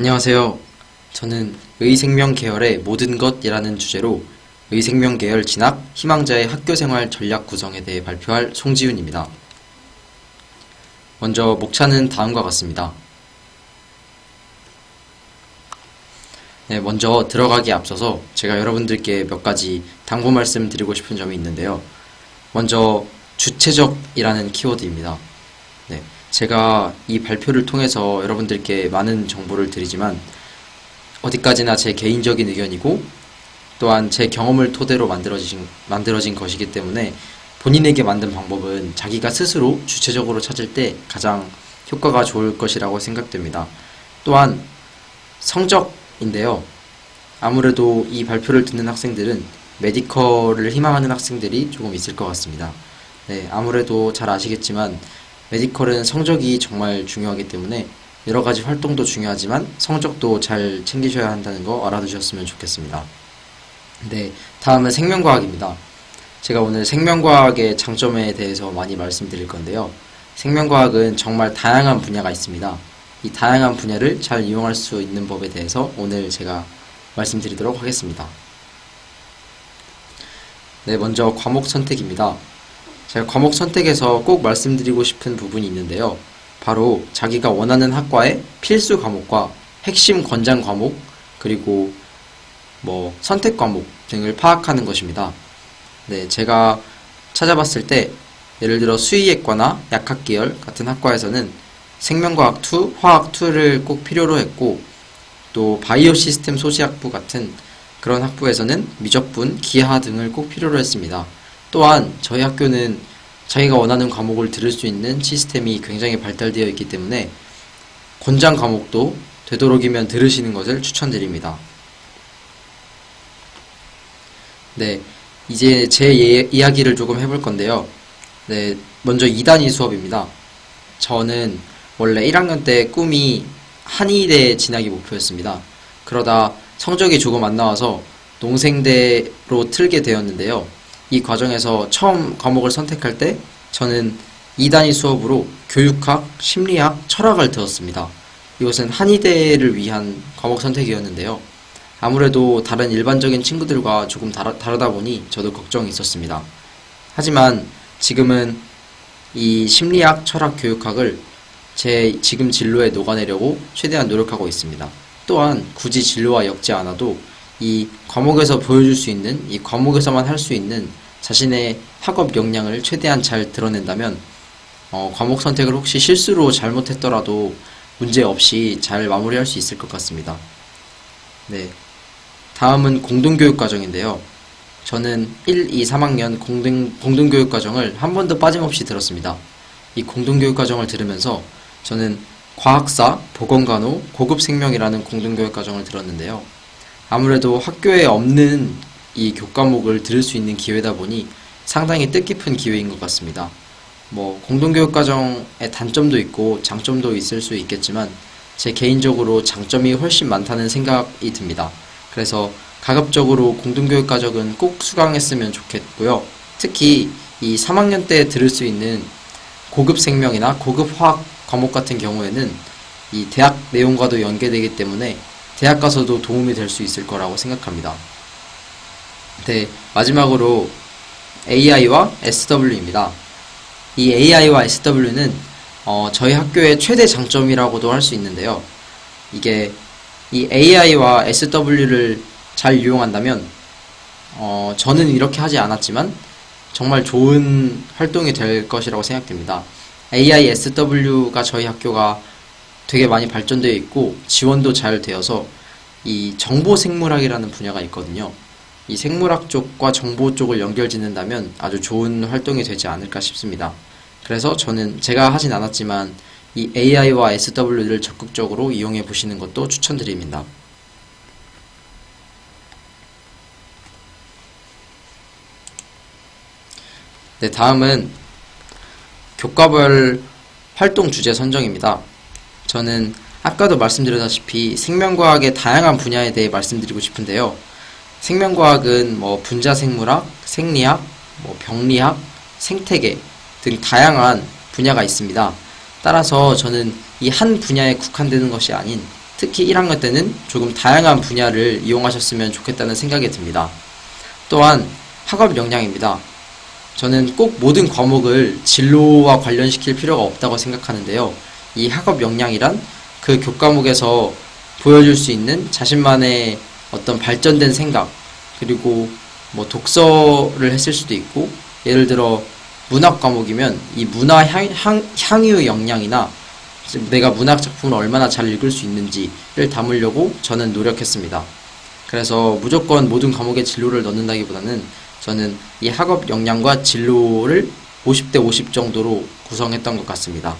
안녕하세요. 저는 의생명 계열의 모든 것이라는 주제로 의생명 계열 진학 희망자의 학교생활 전략 구성에 대해 발표할 송지훈입니다. 먼저 목차는 다음과 같습니다. 먼저 들어가기에 앞서서 제가 여러분들께 몇 가지 당부 말씀 드리고 싶은 점이 있는데요. 먼저 주체적이라는 키워드입니다. 제가 이 발표를 통해서 여러분들께 많은 정보를 드리지만 어디까지나 제 개인적인 의견이고 또한 제 경험을 토대로 만들어진 것이기 때문에 본인에게 만든 방법은 자기가 스스로 주체적으로 찾을 때 가장 효과가 좋을 것이라고 생각됩니다. 또한 성적인데요. 아무래도 이 발표를 듣는 학생들은 메디컬을 희망하는 학생들이 조금 있을 것 같습니다. 아무래도 잘 아시겠지만 메디컬은 성적이 정말 중요하기 때문에 여러가지 활동도 중요하지만 성적도 잘 챙기셔야 한다는 거 알아두셨으면 좋겠습니다. 다음은 생명과학입니다. 제가 오늘 생명과학의 장점에 대해서 많이 말씀드릴 건데요. 생명과학은 정말 다양한 분야가 있습니다. 이 다양한 분야를 잘 이용할 수 있는 법에 대해서 오늘 제가 말씀드리도록 하겠습니다. 먼저 과목 선택입니다. 제가 과목 선택에서 꼭 말씀드리고 싶은 부분이 있는데요. 바로 자기가 원하는 학과의 필수 과목과 핵심 권장 과목, 그리고 선택 과목 등을 파악하는 것입니다. 제가 찾아봤을 때 예를 들어 수의예과나 약학계열 같은 학과에서는 생명과학 2, 화학 2를 꼭 필요로 했고, 또 바이오 시스템 소시학부 같은 그런 학부에서는 미적분, 기하 등을 꼭 필요로 했습니다. 또한 저희 학교는 자기가 원하는 과목을 들을 수 있는 시스템이 굉장히 발달되어 있기 때문에 권장 과목도 되도록이면 들으시는 것을 추천드립니다. 이제 제 이야기를 조금 해볼 건데요. 먼저 2단위 수업입니다. 저는 원래 1학년 때 꿈이 한의대 진학이 목표였습니다. 그러다 성적이 조금 안 나와서 농생대로 틀게 되었는데요. 이 과정에서 처음 과목을 선택할 때 저는 2단위 수업으로 교육학, 심리학, 철학을 들었습니다. 이것은 한의대를 위한 과목 선택이었는데요. 아무래도 다른 일반적인 친구들과 조금 다르다 보니 저도 걱정이 있었습니다. 하지만 지금은 이 심리학, 철학, 교육학을 제 지금 진로에 녹아내려고 최대한 노력하고 있습니다. 또한 굳이 진로와 엮지 않아도 이 과목에서 보여줄 수 있는, 이 과목에서만 할 수 있는 자신의 학업 역량을 최대한 잘 드러낸다면 과목 선택을 혹시 실수로 잘못했더라도 문제없이 잘 마무리할 수 있을 것 같습니다. 다음은 공동교육과정인데요. 저는 1, 2, 3학년 공동교육과정을 한 번도 빠짐없이 들었습니다. 이 공동교육과정을 들으면서 저는 과학사, 보건간호, 고급생명이라는 공동교육과정을 들었는데요. 아무래도 학교에 없는 이 교과목을 들을 수 있는 기회다 보니 상당히 뜻깊은 기회인 것 같습니다. 공동교육과정의 단점도 있고 장점도 있을 수 있겠지만 제 개인적으로 장점이 훨씬 많다는 생각이 듭니다. 그래서 가급적으로 공동교육과정은 꼭 수강했으면 좋겠고요. 특히 이 3학년 때 들을 수 있는 고급생명이나 고급화학 과목 같은 경우에는 이 대학 내용과도 연계되기 때문에 대학 가서도 도움이 될 수 있을 거라고 생각합니다. 마지막으로 AI와 SW입니다. 이 AI와 SW는 저희 학교의 최대 장점이라고도 할 수 있는데요. 이게 이 AI와 SW를 잘 이용한다면 저는 이렇게 하지 않았지만 정말 좋은 활동이 될 것이라고 생각됩니다. AI, SW가 저희 학교가 되게 많이 발전되어 있고 지원도 잘 되어서 이 정보생물학이라는 분야가 있거든요. 이 생물학 쪽과 정보 쪽을 연결짓는다면 아주 좋은 활동이 되지 않을까 싶습니다. 그래서 저는 제가 하진 않았지만 이 AI와 SW를 적극적으로 이용해 보시는 것도 추천드립니다. 다음은 교과별 활동 주제 선정입니다. 저는 아까도 말씀드렸다시피 생명과학의 다양한 분야에 대해 말씀드리고 싶은데요. 생명과학은 분자생물학, 생리학, 병리학, 생태계 등 다양한 분야가 있습니다. 따라서 저는 이 한 분야에 국한되는 것이 아닌 특히 1학년 때는 조금 다양한 분야를 이용하셨으면 좋겠다는 생각이 듭니다. 또한 학업 역량입니다. 저는 꼭 모든 과목을 진로와 관련시킬 필요가 없다고 생각하는데요. 이 학업 역량이란 그 교과목에서 보여줄 수 있는 자신만의 어떤 발전된 생각, 그리고 뭐 독서를 했을 수도 있고, 예를 들어 문학 과목이면 이 문화 향유 역량이나 내가 문학 작품을 얼마나 잘 읽을 수 있는지를 담으려고 저는 노력했습니다. 그래서 무조건 모든 과목에 진로를 넣는다기보다는 저는 이 학업 역량과 진로를 50대 50 정도로 구성했던 것 같습니다.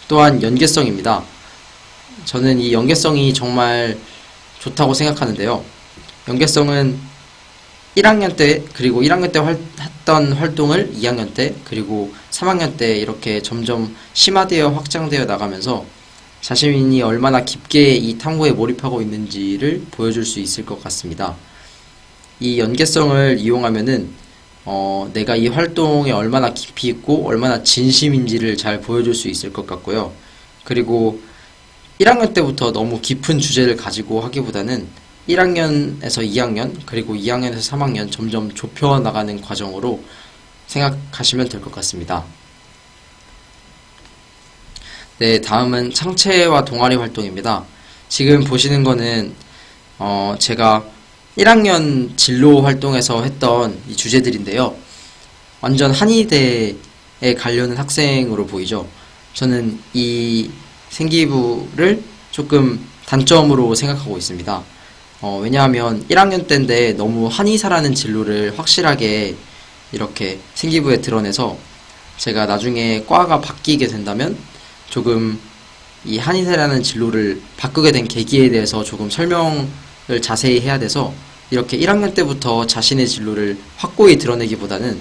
또한 연계성입니다. 저는 이 연계성이 정말 좋다고 생각하는데요. 연계성은 1학년 때, 그리고 1학년 때 했던 활동을 2학년 때, 그리고 3학년 때 이렇게 점점 심화되어 확장되어 나가면서 자신이 얼마나 깊게 이 탐구에 몰입하고 있는지를 보여줄 수 있을 것 같습니다. 이 연계성을 이용하면은 내가 이 활동에 얼마나 깊이 있고 얼마나 진심인지를 잘 보여줄 수 있을 것 같고요. 그리고 1학년 때부터 너무 깊은 주제를 가지고 하기보다는 1학년에서 2학년, 그리고 2학년에서 3학년 점점 좁혀 나가는 과정으로 생각하시면 될 것 같습니다. 네, 다음은 창체와 동아리 활동입니다. 지금 보시는 거는 제가 1학년 진로 활동에서 했던 이 주제들인데요. 완전 한의대에 가려는 학생으로 보이죠. 저는 이 생기부를 조금 단점으로 생각하고 있습니다. 왜냐하면 1학년 때인데 너무 한의사라는 진로를 확실하게 이렇게 생기부에 드러내서 제가 나중에 과가 바뀌게 된다면 조금 이 한의사라는 진로를 바꾸게 된 계기에 대해서 조금 설명을 자세히 해야 돼서 이렇게 1학년 때부터 자신의 진로를 확고히 드러내기보다는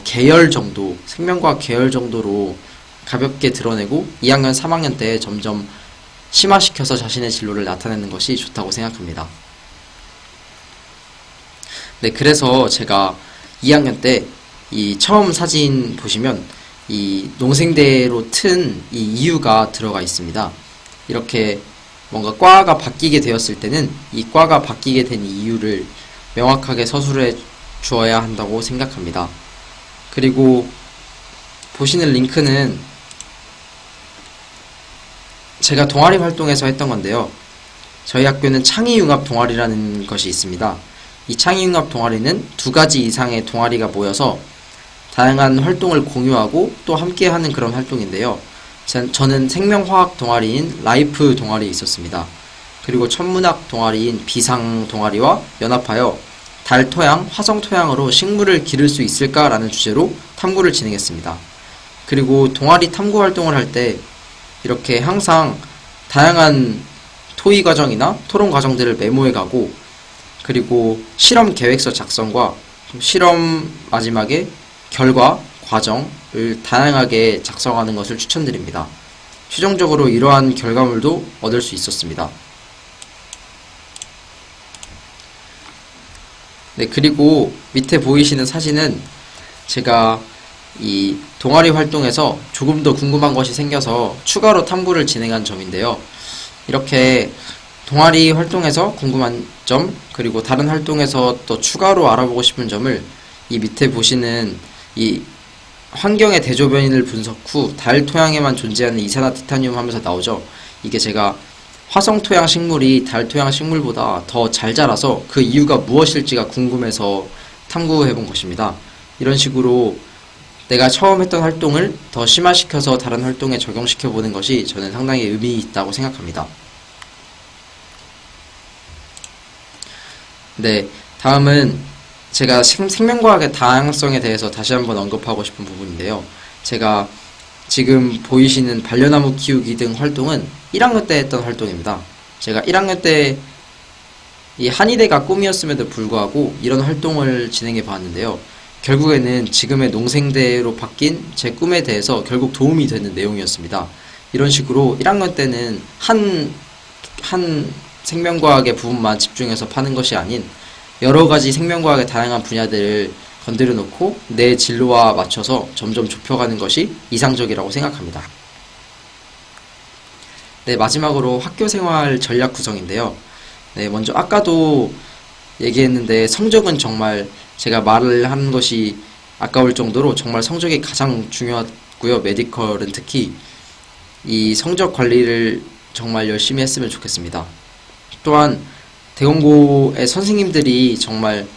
계열 정도, 생명과학 계열 정도로 가볍게 드러내고 2학년, 3학년 때 점점 심화시켜서 자신의 진로를 나타내는 것이 좋다고 생각합니다. 네, 그래서 제가 2학년 때 이 처음 사진 보시면 이 농생대로 튼 이 이유가 들어가 있습니다. 이렇게 뭔가 과가 바뀌게 되었을 때는 이 과가 바뀌게 된 이유를 명확하게 서술해 주어야 한다고 생각합니다. 그리고 보시는 링크는 제가 동아리 활동에서 했던 건데요. 저희 학교는 창의융합 동아리라는 것이 있습니다. 이 창의융합 동아리는 2가지 이상의 동아리가 모여서 다양한 활동을 공유하고 또 함께하는 그런 활동인데요. 저는 생명화학 동아리인 라이프 동아리에 있었습니다. 그리고 천문학 동아리인 비상 동아리와 연합하여 달 토양, 화성 토양으로 식물을 기를 수 있을까라는 주제로 탐구를 진행했습니다. 그리고 동아리 탐구 활동을 할 때 이렇게 항상 다양한 토의 과정이나 토론 과정들을 메모해 가고, 그리고 실험 계획서 작성과 실험 마지막에 결과, 과정을 다양하게 작성하는 것을 추천드립니다. 최종적으로 이러한 결과물도 얻을 수 있었습니다. 네, 그리고 밑에 보이시는 사진은 제가 이 동아리 활동에서 조금 더 궁금한 것이 생겨서 추가로 탐구를 진행한 점인데요. 이렇게 동아리 활동에서 궁금한 점, 그리고 다른 활동에서 또 추가로 알아보고 싶은 점을 이 밑에 보시는 이 환경의 대조변인을 분석 후 달 토양에만 존재하는 이산화티타늄 하면서 나오죠. 이게 제가 화성 토양 식물이 달 토양 식물보다 더 잘 자라서 그 이유가 무엇일지가 궁금해서 탐구해 본 것입니다. 이런 식으로 내가 처음 했던 활동을 더 심화시켜서 다른 활동에 적용시켜 보는 것이 저는 상당히 의미 있다고 생각합니다. 네, 다음은 제가 생명과학의 다양성에 대해서 다시 한번 언급하고 싶은 부분인데요. 제가 지금 보이시는 반려나무 키우기 등 활동은 1학년 때 했던 활동입니다. 제가 1학년 때 이 한의대가 꿈이었음에도 불구하고 이런 활동을 진행해 봤는데요. 결국에는 지금의 농생대로 바뀐 제 꿈에 대해서 결국 도움이 되는 내용이었습니다. 이런 식으로 1학년 때는 한 생명과학의 부분만 집중해서 파는 것이 아닌 여러가지 생명과학의 다양한 분야들을 건드려 놓고 내 진로와 맞춰서 점점 좁혀가는 것이 이상적이라고 생각합니다. 네, 마지막으로 학교 생활 전략 구성인데요. 네, 먼저 아까도 얘기했는데 성적은 정말 제가 말을 하는 것이 아까울 정도로 정말 성적이 가장 중요하고요. 메디컬은 특히 이 성적 관리를 정말 열심히 했으면 좋겠습니다. 또한 대공고의 선생님들이 정말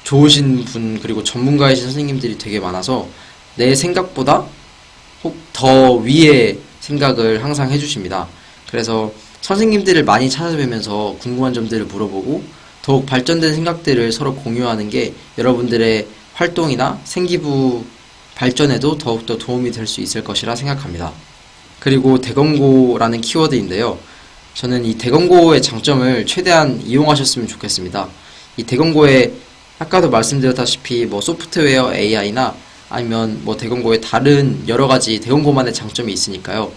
좋으신 분 그리고 전문가이신 선생님들이 되게 많아서 내 생각보다 혹 더 위의 생각을 항상 해주십니다. 그래서 선생님들을 많이 찾아뵈면서 궁금한 점들을 물어보고 더욱 발전된 생각들을 서로 공유하는 게 여러분들의 활동이나 생기부 발전에도 더욱더 도움이 될 수 있을 것이라 생각합니다. 그리고 대건고라는 키워드인데요. 저는 이 대건고의 장점을 최대한 이용하셨으면 좋겠습니다. 이 대건고에 아까도 말씀드렸다시피 뭐 소프트웨어 AI나 아니면 뭐 대건고의 다른 여러 가지 대건고만의 장점이 있으니까요.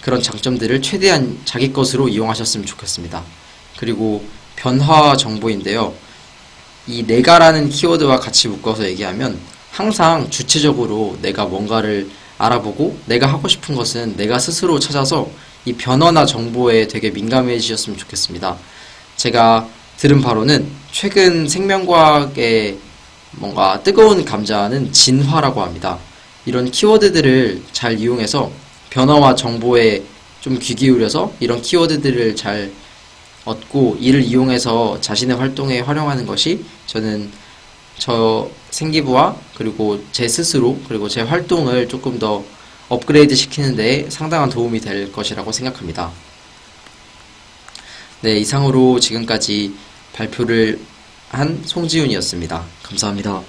그런 장점들을 최대한 자기 것으로 이용하셨으면 좋겠습니다. 그리고 변화 정보인데요. 이 내가라는 키워드와 같이 묶어서 얘기하면 항상 주체적으로 내가 뭔가를 알아보고 내가 하고 싶은 것은 내가 스스로 찾아서 이 변화나 정보에 되게 민감해지셨으면 좋겠습니다. 제가 들은 바로는 최근 생명과학의 뭔가 뜨거운 감자는 진화라고 합니다. 이런 키워드들을 잘 이용해서 변화와 정보에 좀 귀 기울여서 이런 키워드들을 잘 얻고 이를 이용해서 자신의 활동에 활용하는 것이 저는 저 생기부와 그리고 제 스스로 그리고 제 활동을 조금 더 업그레이드 시키는 데 상당한 도움이 될 것이라고 생각합니다. 네, 이상으로 지금까지 발표를 한 송지훈이었습니다. 감사합니다.